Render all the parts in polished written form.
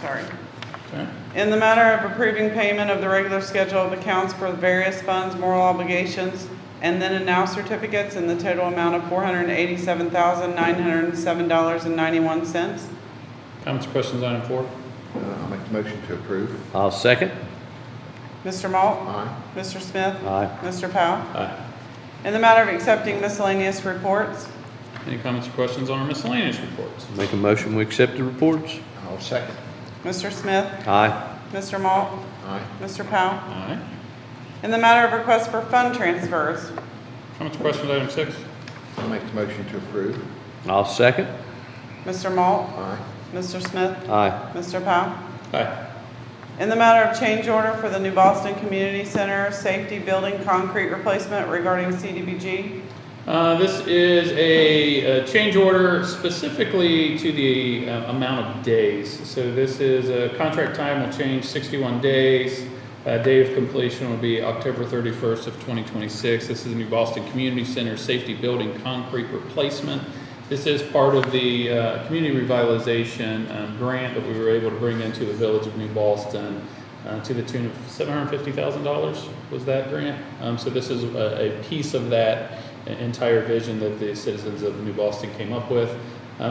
sorry. Okay. In the matter of approving payment of the regular schedule of accounts for the various funds, moral obligations, and then and now certificates in the total amount of $487,907.91. Comments or questions on item 4? I'll make the motion to approve. I'll second. Mr. Malt? Aye. Mr. Smith? Aye. Mr. Powell? Aye. In the matter of accepting miscellaneous reports, Any comments or questions on our miscellaneous reports? Make a motion, we accept the reports. I'll second. Mr. Smith? Aye. Mr. Malt? Aye. Mr. Powell? Aye. In the matter of request for fund transfers, Comments or questions on item 6? I'll make the motion to approve. I'll second. Mr. Malt? Aye. Mr. Smith? Aye. Mr. Powell? Aye. In the matter of change order for the New Boston Community Center Safety Building concrete replacement regarding CDBG, This is a change order specifically to the amount of days. So this is contract time will change 61 days. Date of completion will be October 31st of 2026. This is the New Boston Community Center Safety Building concrete replacement. This is part of the community revitalization grant that we were able to bring into the village of New Boston to the tune of $750,000 was that grant. So this is a piece of that entire vision that the citizens of New Boston came up with.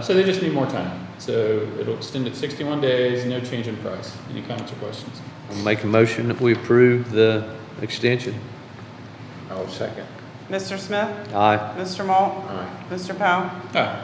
So they just need more time. So it'll extend it 61 days, no change in price. Any comments or questions? I'll make a motion that we approve the extension. I'll second. Mr. Smith? Aye. Mr. Malt? Aye. Mr. Powell? Aye.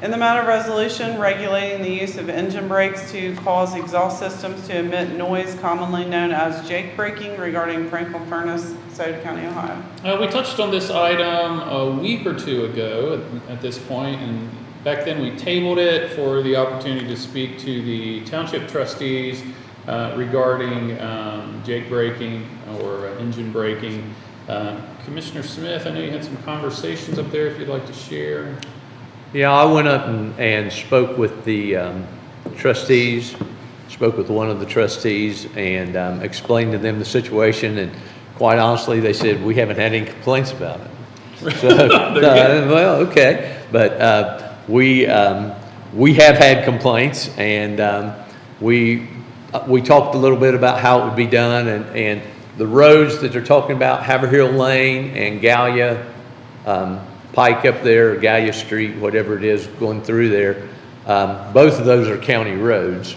In the matter of resolution regulating the use of engine brakes to cause exhaust systems to emit noise commonly known as jake braking regarding Franklin Furnace, Scioto County, Ohio. We touched on this item a week or two ago at this point, and back then we tabled it for the opportunity to speak to the township trustees regarding jake braking or engine braking. Commissioner Smith, I know you had some conversations up there if you'd like to share. Yeah, I went up and spoke with the trustees, spoke with one of the trustees and explained to them the situation, and quite honestly, they said, we haven't had any complaints about it. So, well, okay, but we have had complaints, and we talked a little bit about how it would be done, and the roads that they're talking about, Haverhill Lane and Gallia Pike up there, Gallia Street, whatever it is going through there, both of those are county roads.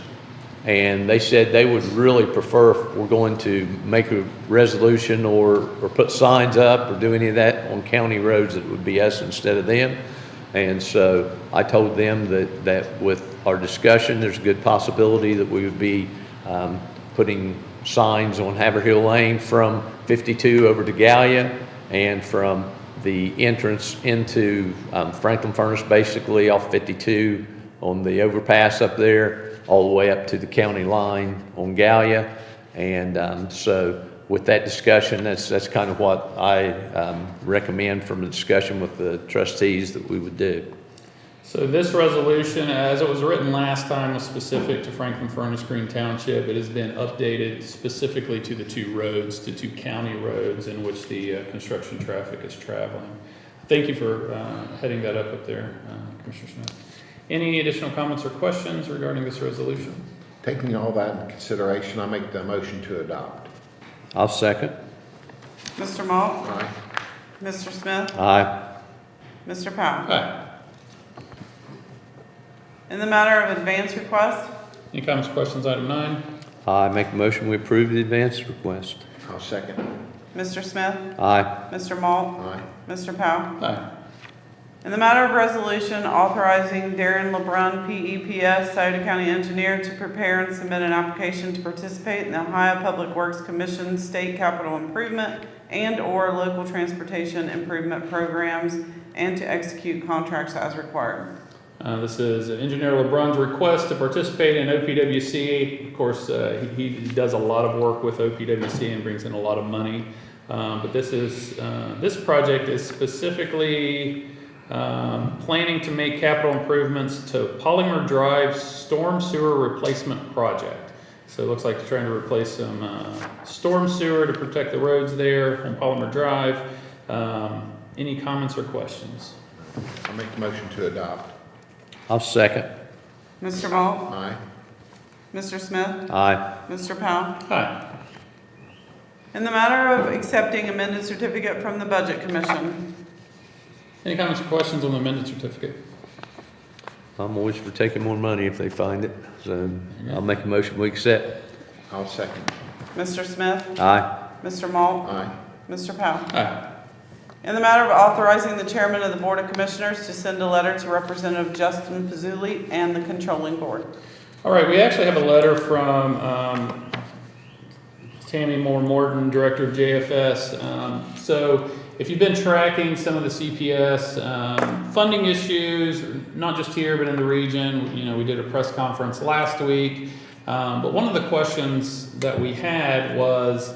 And they said they would really prefer if we're going to make a resolution or put signs up or do any of that on county roads, it would be us instead of them. And so I told them that with our discussion, there's a good possibility that we would be putting signs on Haverhill Lane from 52 over to Gallia, and from the entrance into Franklin Furnace, basically off 52 on the overpass up there, all the way up to the county line on Gallia. And so with that discussion, that's kind of what I recommend from the discussion with the trustees that we would do. So this resolution, as it was written last time, was specific to Franklin Furnace Green Township. It has been updated specifically to the two roads, to two county roads in which the construction traffic is traveling. Thank you for heading that up there, Commissioner Smith. Any additional comments or questions regarding this resolution? Taking all that into consideration, I make the motion to adopt. I'll second. Mr. Malt? Aye. Mr. Smith? Aye. Mr. Powell? Aye. In the matter of advance request, Any comments or questions, item 9? I make a motion we approve the advance request. I'll second. Mr. Smith? Aye. Mr. Malt? Aye. Mr. Powell? Aye. In the matter of resolution authorizing Darren LeBrun, PEPS, Scioto County Engineer, to prepare and submit an application to participate in the Ohio Public Works Commission State Capital Improvement and/or local transportation improvement programs, and to execute contracts as required. This is Engineer LeBrun's request to participate in OPWC. Of course, he does a lot of work with OPWC and brings in a lot of money. But this project is specifically planning to make capital improvements to Polymer Drive's storm sewer replacement project. So it looks like they're trying to replace some storm sewer to protect the roads there on Polymer Drive. Any comments or questions? I'll make the motion to adopt. I'll second. Mr. Malt? Aye. Mr. Smith? Aye. Mr. Powell? Aye. In the matter of accepting amended certificate from the Budget Commission, Any comments or questions on the amended certificate? I'm always for taking more money if they find it, so I'll make a motion we accept. I'll second. Mr. Smith? Aye. Mr. Malt? Aye. Mr. Powell? Aye. In the matter of authorizing the chairman of the Board of Commissioners to send a letter to Representative Justin Pizzuli and the Controlling Board. All right, we actually have a letter from Tammy Moore Morton, Director of JFS. So if you've been tracking some of the CPS funding issues, not just here, but in the region, we did a press conference last week. But one of the questions that we had was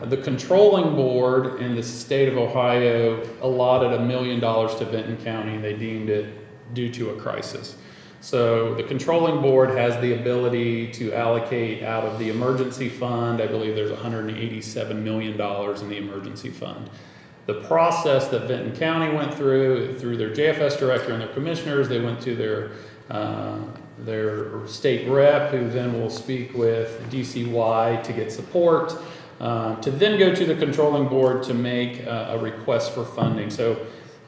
the controlling board in the state of Ohio allotted $1 million to Benton County, and they deemed it due to a crisis. So the controlling board has the ability to allocate out of the emergency fund. I believe there's $187 million in the emergency fund. The process that Benton County went through their JFS director and their commissioners, they went to their state rep, who then will speak with DCY to get support, to then go to the controlling board to make a request for funding. So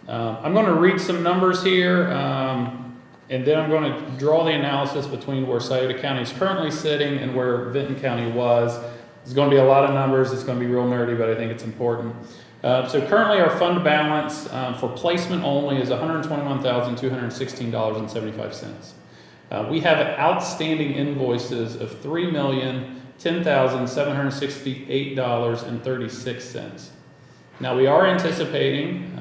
I'm going to read some numbers here. And then I'm going to draw the analysis between where Scioto County is currently sitting and where Benton County was. There's going to be a lot of numbers. It's going to be real nerdy, but I think it's important. So currently our fund balance for placement only is $121,216.75. We have outstanding invoices of $3,010,768.36. Now we are anticipating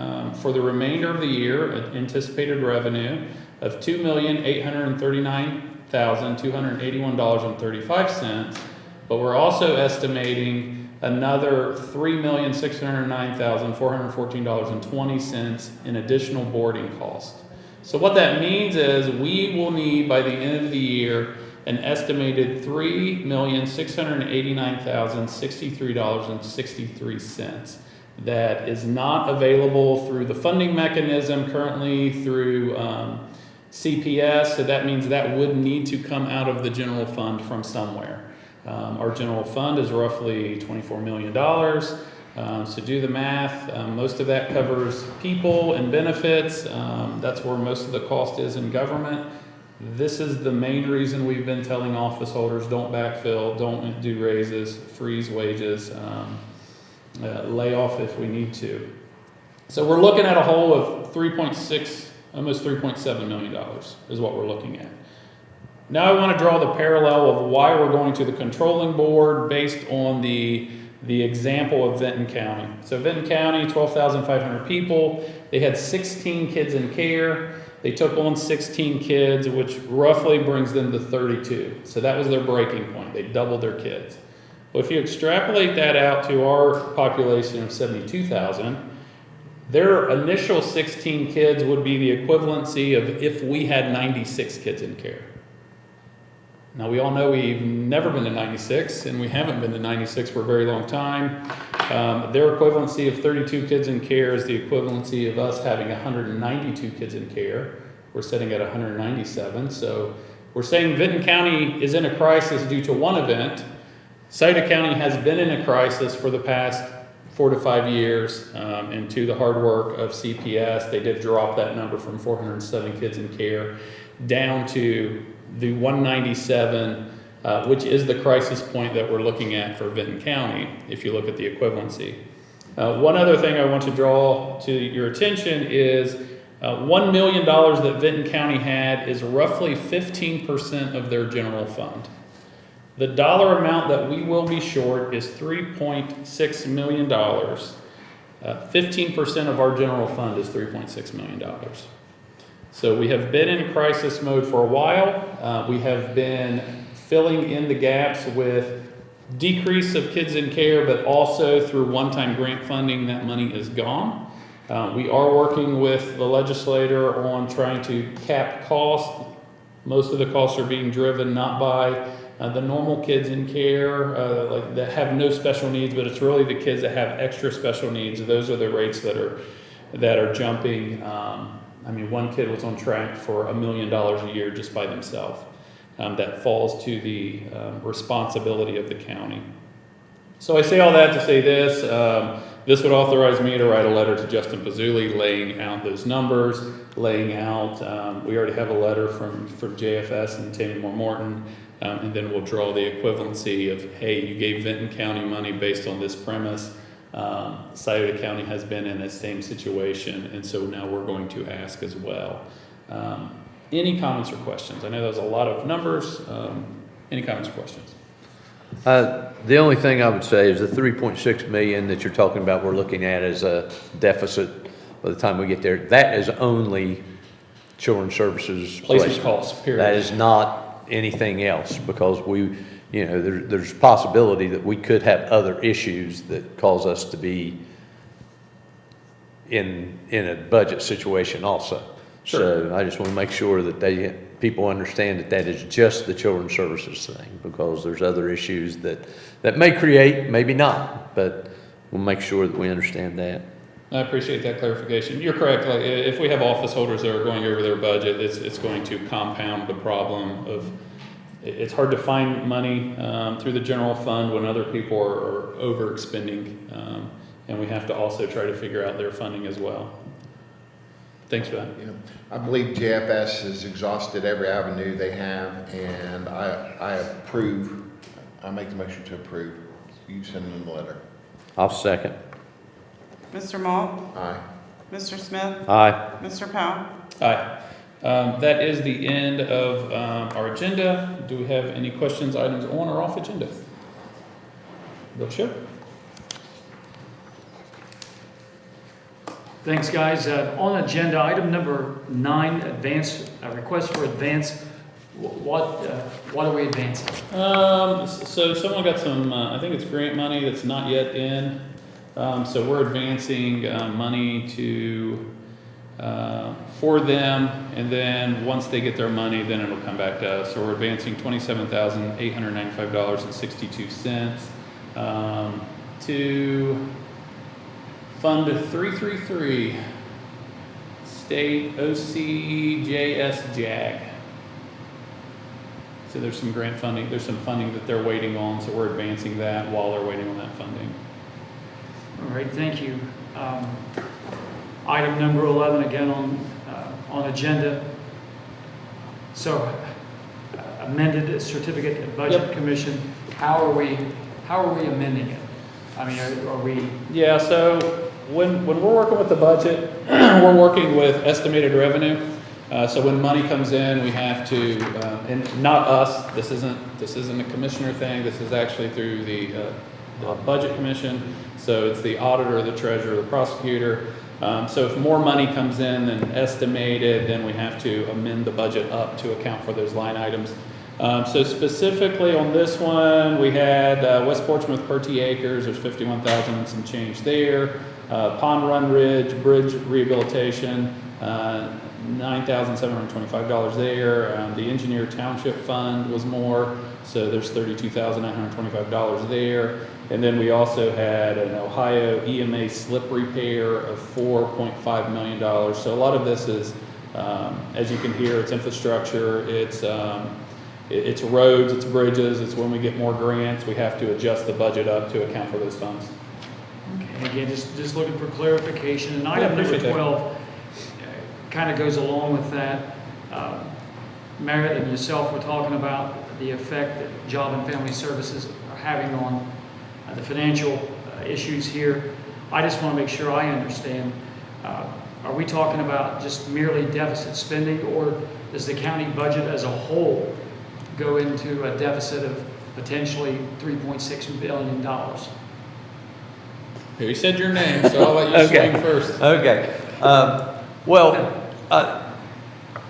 for the remainder of the year an anticipated revenue of $2,839,281.35, but we're also estimating another $3,609,414.20 in additional boarding costs. So what that means is we will need by the end of the year an estimated $3,689,063.63 that is not available through the funding mechanism currently through CPS, so that means that would need to come out of the general fund from somewhere. Our general fund is roughly $24 million, so do the math. Most of that covers people and benefits. That's where most of the cost is in government. This is the main reason we've been telling office holders, don't backfill, don't do raises, freeze wages, lay off if we need to. So we're looking at a hole of almost $3.7 million is what we're looking at. Now I want to draw the parallel of why we're going to the controlling board based on the example of Benton County. So Benton County, 12,500 people. They had 16 kids in care. They took on 16 kids, which roughly brings them to 32. So that was their breaking point. They doubled their kids. Well, if you extrapolate that out to our population of 72,000, their initial 16 kids would be the equivalency of if we had 96 kids in care. Now, we all know we've never been to 96, and we haven't been to 96 for a very long time. Their equivalency of 32 kids in care is the equivalency of us having 192 kids in care. We're sitting at 197. So we're saying Benton County is in a crisis due to one event. Scioto County has been in a crisis for the past 4 to 5 years, and to the hard work of CPS, they did drop that number from 407 kids in care down to the 197, which is the crisis point that we're looking at for Benton County, if you look at the equivalency. One other thing I want to draw to your attention is $1 million that Benton County had is roughly 15% of their general fund. The dollar amount that we will be short is $3.6 million. 15% of our general fund is $3.6 million. So we have been in crisis mode for a while. We have been filling in the gaps with decrease of kids in care, but also through one-time grant funding, that money is gone. We are working with the legislator on trying to cap costs. Most of the costs are being driven not by the normal kids in care, like that have no special needs, but it's really the kids that have extra special needs. Those are the rates that are jumping. One kid was on track for $1 million a year just by themselves. that falls to the responsibility of the county. So I say all that to say this. This would authorize me to write a letter to Justin Pazzulli laying out those numbers, laying out, we already have a letter from JFS and Tammy Moore Morton, and then we'll draw the equivalency of, hey, you gave Vinton County money based on this premise. Scioto County has been in the same situation, and so now we're going to ask as well. Any comments or questions? I know there's a lot of numbers. Any comments or questions? The only thing I would say is the 3.6 million that you're talking about, we're looking at as a deficit by the time we get there. That is only children's services Placement costs, period. That is not anything else, because we, you know, there's possibility that we could have other issues that cause us to be in a budget situation also. Sure. So I just want to make sure that people understand that that is just the children's services thing, because there's other issues that may create, maybe not, but we'll make sure that we understand that. I appreciate that clarification. You're correct. Like, if we have office holders that are going over their budget, it's going to compound the problem of, it's hard to find money through the general fund when other people are overexpending, and we have to also try to figure out their funding as well. Thanks for that. You know, I believe JFS has exhausted every avenue they have, and I approve, I make the motion to approve. You send them the letter. I'll second. Mr. Maul? Aye. Mr. Smith? Aye. Mr. Powell? Aye. That is the end of our agenda. Do we have any questions, items on or off agenda? Bill Chip? Thanks, guys. On agenda, item number 9, request for advance. What are we advancing? So someone got some, I think it's grant money that's not yet in. So we're advancing money for them, and then once they get their money, then it'll come back to us. So we're advancing $27,895.62 to Fund 333, State OCJS JAG. So there's some grant funding, there's some funding that they're waiting on, so we're advancing that while they're waiting on that funding. All right, thank you. Item number 11, again on agenda. So amended certificate of budget commission. How are we amending it? I mean, are we? Yeah, so when we're working with the budget, we're working with estimated revenue. So when money comes in, we have to, and not us, this isn't a commissioner thing, this is actually through the budget commission. So it's the auditor, the treasurer, the prosecutor. So if more money comes in than estimated, then we have to amend the budget up to account for those line items. So specifically on this one, we had West Portsmouth per T acres, there's 51,000 and some change there. Pond Run Ridge Bridge rehabilitation, $9,725 there. The Engineer Township Fund was more, so there's $32,925 there. And then we also had an Ohio EMA slip repair of $4.5 million. So a lot of this is, as you can hear, it's infrastructure, it's roads, it's bridges, it's when we get more grants, we have to adjust the budget up to account for those funds. Okay, again, just looking for clarification. And item number 12 kind of goes along with that. Merritt and yourself were talking about the effect that Job and Family Services are having on the financial issues here. I just want to make sure I understand. Are we talking about just merely deficit spending, or does the county budget as a whole go into a deficit of potentially $3.6 billion? You said your name, so I'll let you swing first. Okay.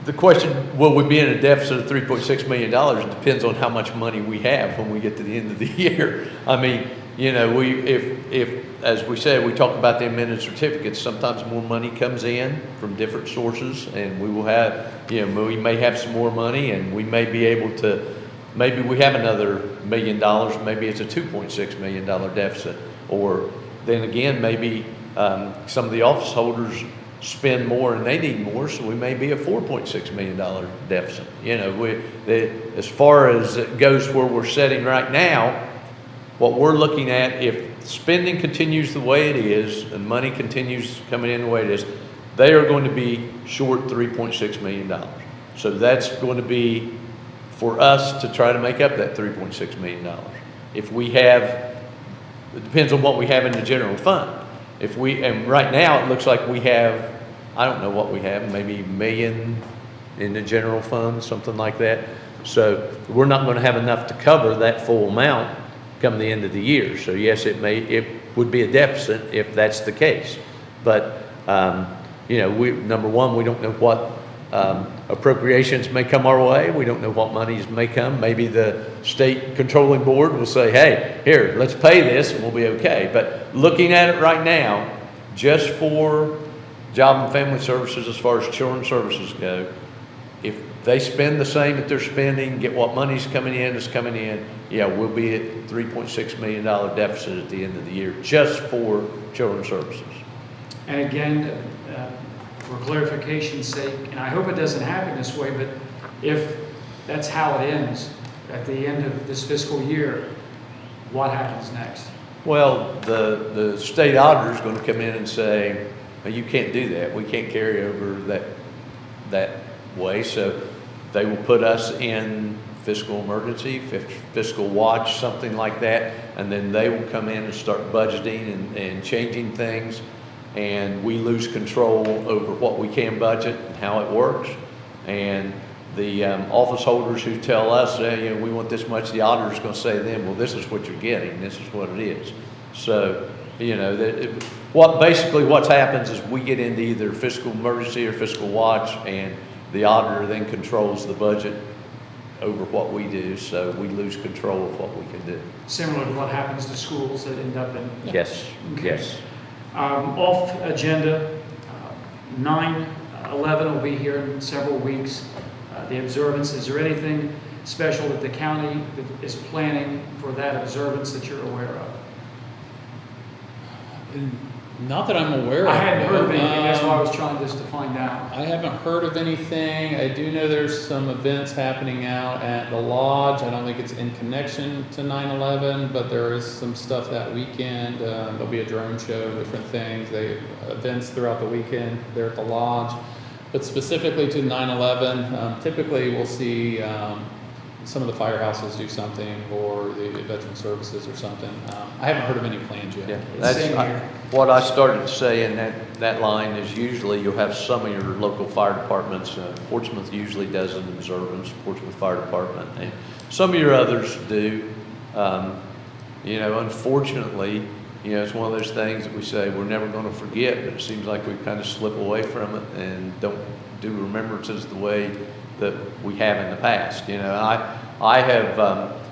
The question, will we be in a deficit of $3.6 million, depends on how much money we have when we get to the end of the year. I mean, you know, if as we said, we talk about the amended certificates, sometimes more money comes in from different sources, and we will have, you know, we may have some more money, and we may be able to, maybe we have another $1 million, maybe it's a $2.6 million deficit, or then again, maybe some of the office holders spend more and they need more, so we may be a $4.6 million deficit. You know, as far as it goes where we're sitting right now, what we're looking at, if spending continues the way it is and money continues coming in the way it is, they are going to be short $3.6 million. So that's going to be for us to try to make up that $3.6 million. If we have, it depends on what we have in the general fund. And right now it looks like we have, I don't know what we have, maybe $1 million in the general fund, something like that. So we're not going to have enough to cover that full amount come the end of the year. So yes, it would be a deficit if that's the case. But, you know, number one, we don't know what appropriations may come our way. We don't know what monies may come. Maybe the state controlling board will say, hey, here, let's pay this and we'll be okay. But looking at it right now, just for Job and Family Services, as far as children's services go, if they spend the same that they're spending, get what money's coming in is coming in, yeah, we'll be at $3.6 million deficit at the end of the year just for children's services. And again, for clarification's sake, and I hope it doesn't happen this way, but if that's how it ends at the end of this fiscal year, what happens next? Well, the state auditor is going to come in and say, well, you can't do that. We can't carry over that way. So they will put us in fiscal emergency, fiscal watch, something like that. And then they will come in and start budgeting and changing things. And we lose control over what we can budget and how it works. And the office holders who tell us, you know, we want this much, the auditor's going to say to them, well, this is what you're getting. This is what it is. So, you know, what's happens is we get into either fiscal emergency or fiscal watch, and the auditor then controls the budget over what we do. So we lose control of what we can do. Similar to what happens to schools that end up in. Yes, Okay. yes. Off agenda, 9/11 will be here in several weeks. The observance, is there anything special that the county is planning for that observance that you're aware of? Not that I'm aware of. I hadn't heard of anything, that's why I was trying just to find out. I haven't heard of anything. I do know there's some events happening out at the lodge. I don't think it's in connection to 9/11, but there is some stuff that weekend. There'll be a drone show, different things. Events throughout the weekend there at the lodge. But specifically to 9/11, typically we'll see some of the firehouses do something, or the veteran services or something. I haven't heard of any plans yet. Yeah, Same here. what I started to say in that line is usually you'll have some of your local fire departments. Portsmouth usually does an observance, Portsmouth Fire Department, and some of your others do. You know, unfortunately, you know, it's one of those things that we say we're never going to forget, but it seems like we kind of slip away from it and don't do remembrances the way that we have in the past. You know, I have,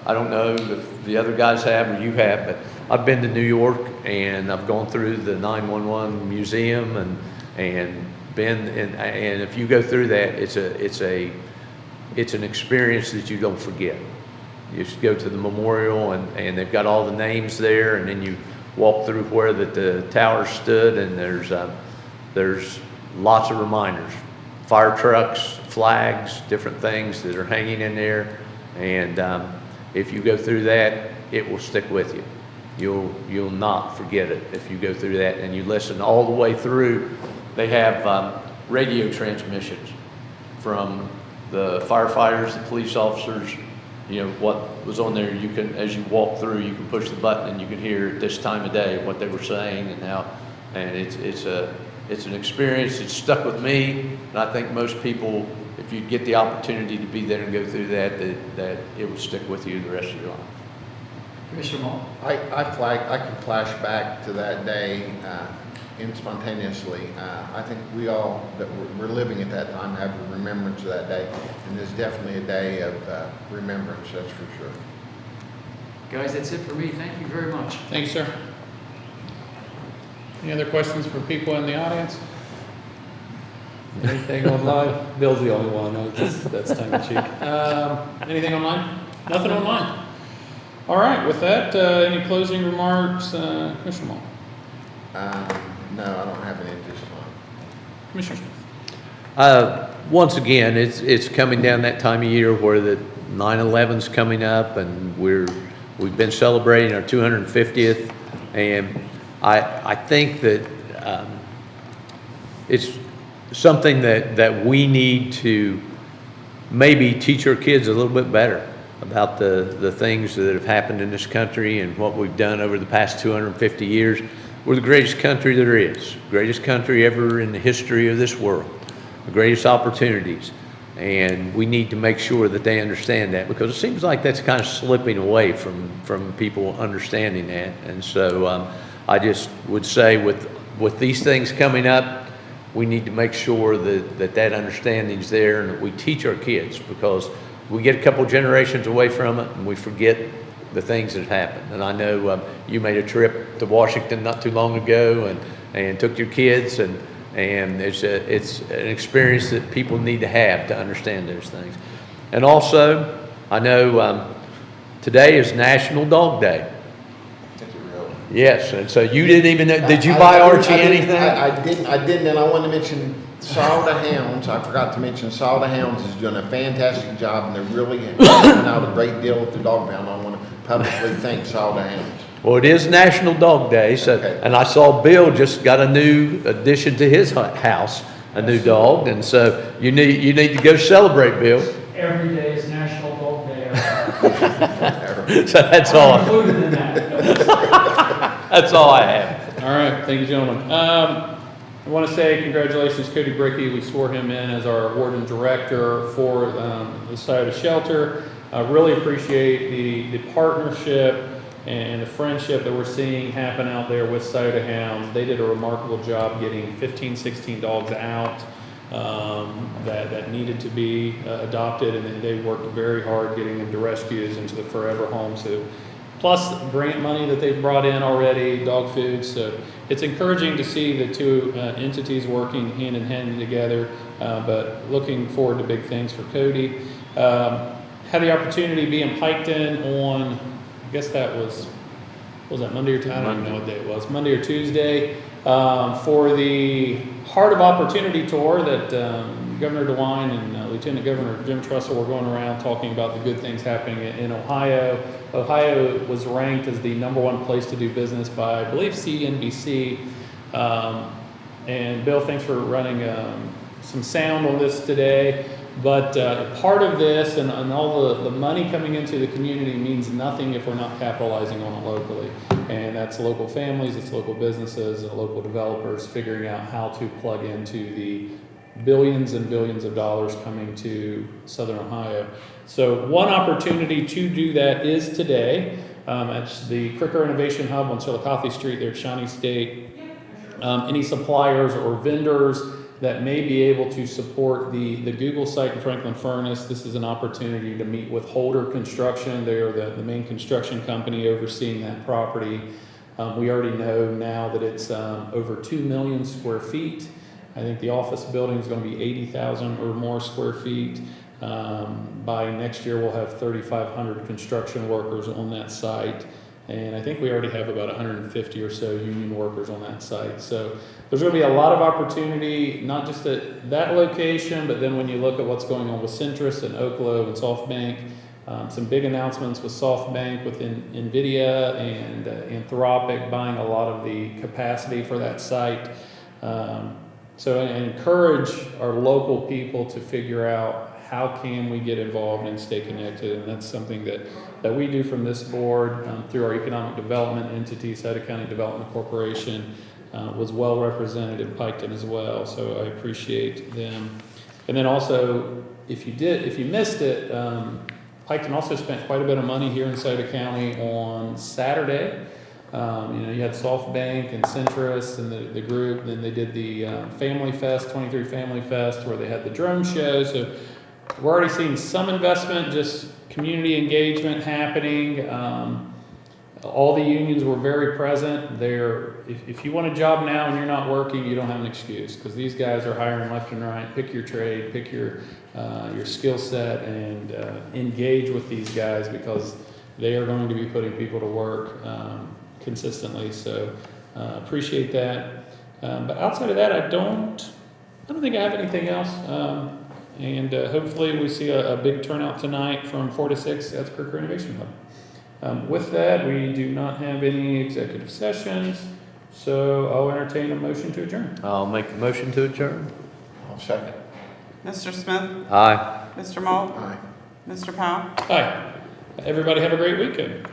I don't know if the other guys have or you have, but I've been to New York and I've gone through the 911 museum and been in, and if you go through that, it's an experience that you don't forget. You just go to the memorial and they've got all the names there, and then you walk through where the tower stood, and there's lots of reminders. Fire trucks, flags, different things that are hanging in there. And if you go through that, it will stick with you. You'll not forget it if you go through that and you listen all the way through. They have radio transmissions from the firefighters, the police officers. You know, what was on there, you can, as you walk through, you can push the button and you can hear at this time of day what they were saying and how, and it's an experience that's stuck with me. And I think most people, if you get the opportunity to be there and go through that it will stick with you the rest of your life. Commissioner Moore? I can flash back to that day spontaneously. I think we all that were living at that time have a remembrance of that day, and it's definitely a day of remembrance, that's for sure. Guys, that's it for me. Thank you very much. Thank you, sir. Any other questions for people in the audience? Anything online? Bill's the only one. That's tongue in cheek. Anything online? Nothing online. All right, with that, any closing remarks, Commissioner Moore? No, I don't have any at this time. Commissioner Smith. Once again, it's coming down that time of year where the 9/11's coming up, and we've been celebrating our 250th, and I think that it's something that we need to maybe teach our kids a little bit better about the things that have happened in this country and what we've done over the past 250 years. We're the greatest country there is, greatest country ever in the history of this world, the greatest opportunities. And we need to make sure that they understand that, because it seems like that's kind of slipping away from people understanding that. And so I just would say with these things coming up, we need to make sure that understanding's there and that we teach our kids, because we get a couple generations away from it and we forget the things that have happened. And I know you made a trip to Washington not too long ago and took your kids, and it's an experience that people need to have to understand those things. And also, I know today is National Dog Day. Is it really? Yes, and so you didn't even know, did you buy Archie anything? I didn't, and I wanted to mention Saw the Hounds. I forgot to mention Saw the Hounds is doing a fantastic job, and they're really helping out a great deal with the dog pound. I want to publicly thank Saw the Hounds. Well, it is National Dog Day, so, Okay. and I saw Bill just got a new addition to his house, a new dog, and so you need to go celebrate, Bill. Every day is National Dog Day. So that's all. I'm included in that. That's all I have. All right, thank you, gentlemen. I want to say congratulations, Cody Bricky. We swore him in as our warden director for the Scioto shelter. I really appreciate the partnership and the friendship that we're seeing happen out there with Scioto Hounds. They did a remarkable job getting 15, 16 dogs out that needed to be adopted, and they worked very hard getting them to rescues into the forever home. So, plus grant money that they've brought in already, dog food. So it's encouraging to see the two entities working hand in hand together, but looking forward to big things for Cody. Had the opportunity to be in Piketon on, I guess that was that Monday or Tuesday? I don't even know what day it was, Monday or Tuesday, for the Heart of Opportunity tour that Governor DeWine and Lieutenant Governor Jim Trussell were going around talking about the good things happening in Ohio. Ohio was ranked as the #1 place to do business by, I believe, CNBC. And Bill, thanks for running some sound on this today. But part of this and all the money coming into the community means nothing if we're not capitalizing on it locally. And that's local families, it's local businesses, and local developers figuring out how to plug into the billions and billions of dollars coming to Southern Ohio. So one opportunity to do that is today at the Cricker Innovation Hub on Chillicothe Street there at Shawnee State. Any suppliers or vendors that may be able to support the Google site in Franklin Furnace. This is an opportunity to meet with Holder Construction. They're the main construction company overseeing that property. We already know now that it's over 2 million square feet. I think the office building is going to be 80,000 or more square feet. By next year, we'll have 3,500 construction workers on that site. And I think we already have about 150 or so union workers on that site. So there's going to be a lot of opportunity, not just at that location, but then when you look at what's going on with Centrus and Oklo and SoftBank, some big announcements with SoftBank, with NVIDIA and Anthropic buying a lot of the capacity for that site. So I encourage our local people to figure out how can we get involved and stay connected, and that's something that we do from this board through our economic development entity, Scioto County Development Corporation, was well represented in Piketon as well, so I appreciate them. And then also, if you missed it, Piketon also spent quite a bit of money here in Scioto County on Saturday. You had SoftBank and Centrus and the group, then they did the Family Fest, 23 Family Fest, where they had the drone show. So we're already seeing some investment, just community engagement happening. All the unions were very present. If you want a job now and you're not working, you don't have an excuse, because these guys are hiring left and right. Pick your trade, pick your skill set, and engage with these guys, because they are going to be putting people to work consistently. So appreciate that. But outside of that, I don't I don't think I have anything else. And hopefully we see a big turnout tonight from 4 to 6 at the Kirk Renovation Hub. With that, we do not have any executive sessions, so I'll entertain a motion to adjourn. I'll make the motion to adjourn. I'll second. Mr. Smith? Aye. Mr. Maul? Aye. Mr. Powell? Hi. Everybody have a great weekend.